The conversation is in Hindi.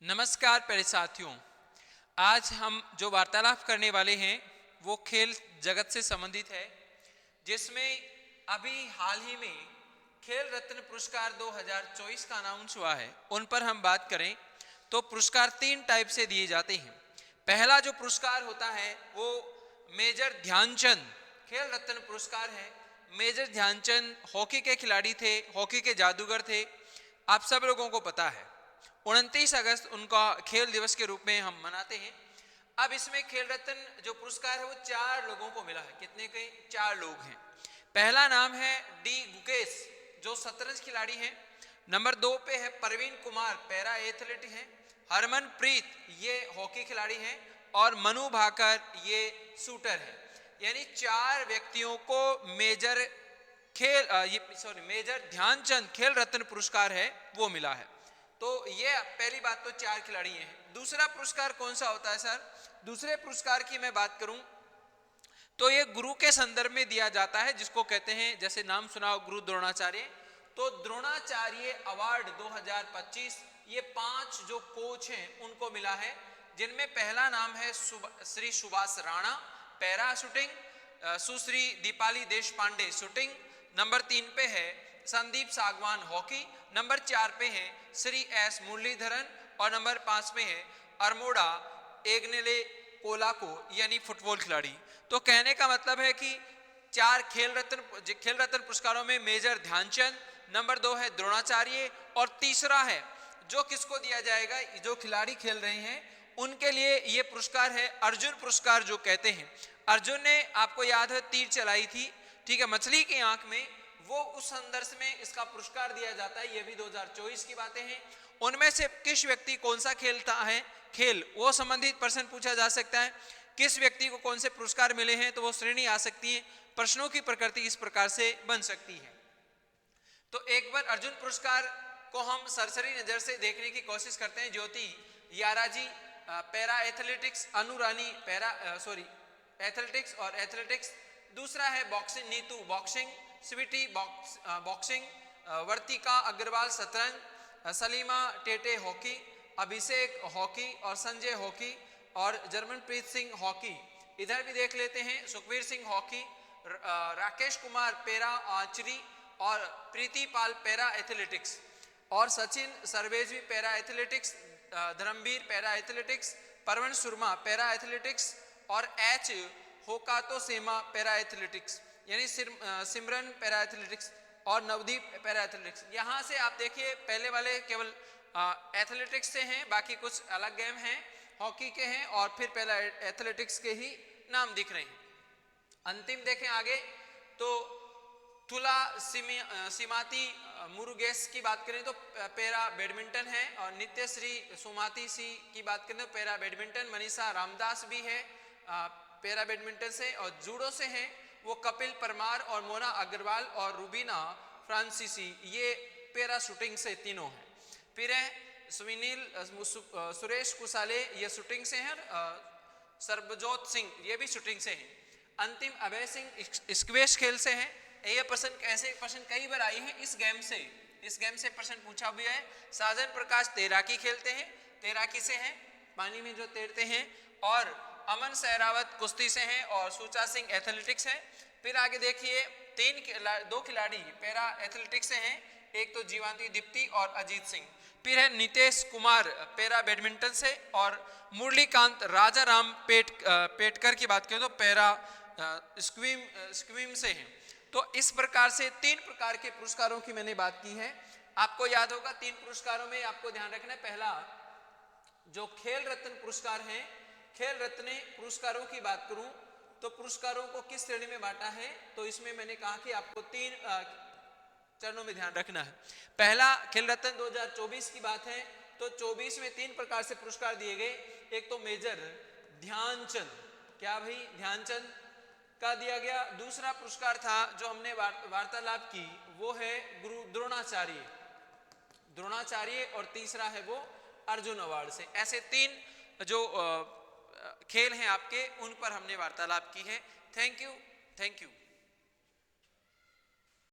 नमस्कार प्यारे साथियों, आज हम जो वार्तालाप करने वाले हैं वो खेल जगत से संबंधित है, जिसमें अभी हाल ही में खेल रत्न पुरस्कार 2024 का अनाउंस हुआ है। उन पर हम बात करें तो पुरस्कार 3 टाइप से दिए जाते हैं। पहला जो पुरस्कार होता है वो मेजर ध्यानचंद खेल रत्न पुरस्कार है। मेजर ध्यानचंद हॉकी के खिलाड़ी थे, हॉकी के जादूगर थे, आप सब लोगों को पता है। 29 अगस्त उनका खेल दिवस के रूप में हम मनाते हैं। अब इसमें खेल रत्न जो पुरस्कार है वो 4 लोगों को मिला है। कितने के? 4 लोग हैं। पहला नाम है डी गुकेश, जो शतरंज खिलाड़ी हैं। नंबर 2 पे है परवीन कुमार, पैरा एथलेट हैं। हरमनप्रीत, ये हॉकी खिलाड़ी हैं। और मनु भाकर, ये शूटर है। यानी 4 व्यक्तियों को मेजर ध्यानचंद खेल रत्न पुरस्कार है वो मिला है। तो ये पहली बात, तो 4 खिलाड़ी हैं। दूसरा पुरस्कार कौन सा होता है सर? दूसरे पुरस्कार की मैं बात करूं तो ये गुरु के संदर्भ में दिया जाता है, जिसको कहते हैं, जैसे नाम सुना गुरु द्रोणाचार्य। तो द्रोणाचार्य अवार्ड 2025 ये 5 जो कोच हैं उनको मिला है, जिनमें पहला नाम है श्री सुभाष राणा, पैरा शूटिंग। सुश्री दीपाली देश पांडे, शूटिंग। नंबर 3 पे है संदीप सागवान, हॉकी। नंबर 4 पे है श्री एस मुरलीधरन और नंबर 5 में है अरमोड़ा एग्नेले कोलाको, यानी फुटबॉल खिलाड़ी। तो कहने का मतलब है कि 4 खेल रत्न पुरस्कारों में मेजर ध्यानचंद, नंबर 2 है द्रोणाचार्य, और तीसरा है जो किसको दिया जाएगा, जो खिलाड़ी खेल रहे हैं उनके लिए ये पुरस्कार है अर्जुन पुरस्कार, जो कहते हैं। अर्जुन ने, आपको याद है, तीर चलाई थी, ठीक है, मछली की आंख में, वो उस संदर्भ में इसका पुरस्कार दिया जाता है। ये भी 2024 की बातें हैं। उनमें से किस व्यक्ति कौन सा खेलता है खेल, वो संबंधित प्रश्न पूछा जा सकता है। किस व्यक्ति को कौन से पुरस्कार मिले हैं, तो वो श्रेणी आ सकती है। प्रश्नों की प्रकृति इस प्रकार से बन सकती है। तो एक बार अर्जुन पुरस्कार को हम सरसरी नजर से देखने की कोशिश करते हैं। Jyoti Yarraji para athletics, Anu Rani athletics और एथलेटिक्स। दूसरा है boxing, Nitu boxing, Sweety boxing, Vartika Agrawal शतरंज, सलीमा टेटे हॉकी, अभिषेक हॉकी और संजय हॉकी, और जर्मनप्रीत सिंह हॉकी। इधर भी देख लेते हैं, Sukhvir Singh hockey, Rakesh Kumar para archery और प्रीति पाल पैरा एथलेटिक्स, और सचिन सर्वेज भी para athletics, Dharmbir para athletics, Pranav Soorma para athletics और H Hokato Sema para athletics, यानी सिमरन पैरा एथलेटिक्स और नवदीप पैरा एथलेटिक्स। यहाँ से आप देखिए पहले वाले केवल एथलेटिक्स से हैं, बाकी कुछ अलग गेम हैं, हॉकी के हैं, और फिर पहला एथलेटिक्स के ही नाम दिख रहे हैं। अंतिम देखें आगे तो तुला सीमाती मुरुगेस की बात करें तो पैरा बैडमिंटन है, और नित्यश्री सुमाती सी की बात करें तो पैरा बैडमिंटन। मनीषा रामदास भी है पैरा बैडमिंटन से, और जूडो से हैं वो कपिल परमार और मोना अग्रवाल और रूबीना फ्रांसीसी, ये पैरा शूटिंग से तीनों हैं। फिर है सुरेश कुसाले, ये शूटिंग से हैं। सर्वजोत सिंह, ये भी शूटिंग से हैं। अंतिम अभय सिंह स्क्वैश खेल से हैं। ये प्रश्न, ऐसे प्रश्न कई बार आए हैं इस गेम से प्रश्न पूछा भी है। साजन प्रकाश तैराकी खेलते हैं, तैराकी से हैं, पानी में जो तैरते हैं। और अमन सहरावत कुश्ती से हैं, और सुचा सिंह एथलेटिक्स है। फिर आगे देखिए 2 खिलाड़ी पैरा एथलेटिक्स से हैं, एक तो जीवांती दीप्ति और अजीत सिंह। फिर है नितेश कुमार पैरा बैडमिंटन से, और मुरलीकांत राजाराम पेटकर की बात करें तो पैरा स्क्वीम से हैं। तो इस प्रकार से 3 प्रकार के पुरस्कारों की मैंने बात की है। आपको याद होगा 3 पुरस्कारों में आपको ध्यान रखना है। पहला जो खेल रत्न पुरस्कार है, खेल रत्न पुरस्कारों की बात करूं तो पुरस्कारों को किस श्रेणी में बांटा है, तो इसमें मैंने कहा कि आपको 3 चरणों में ध्यान रखना है। पहला खेल रत्न 2024 की बात है तो 24 में 3 प्रकार से पुरस्कार दिए गए। एक तो मेजर ध्यानचंद, क्या भाई, ध्यानचंद का दिया गया। दूसरा पुरस्कार था जो हमने वार्तालाप की, वो है गुरु द्रोणाचार्य, और तीसरा है वो अर्जुन अवार्ड से। ऐसे 3 जो खेल हैं आपके, उन पर हमने वार्तालाप की है। Thank you.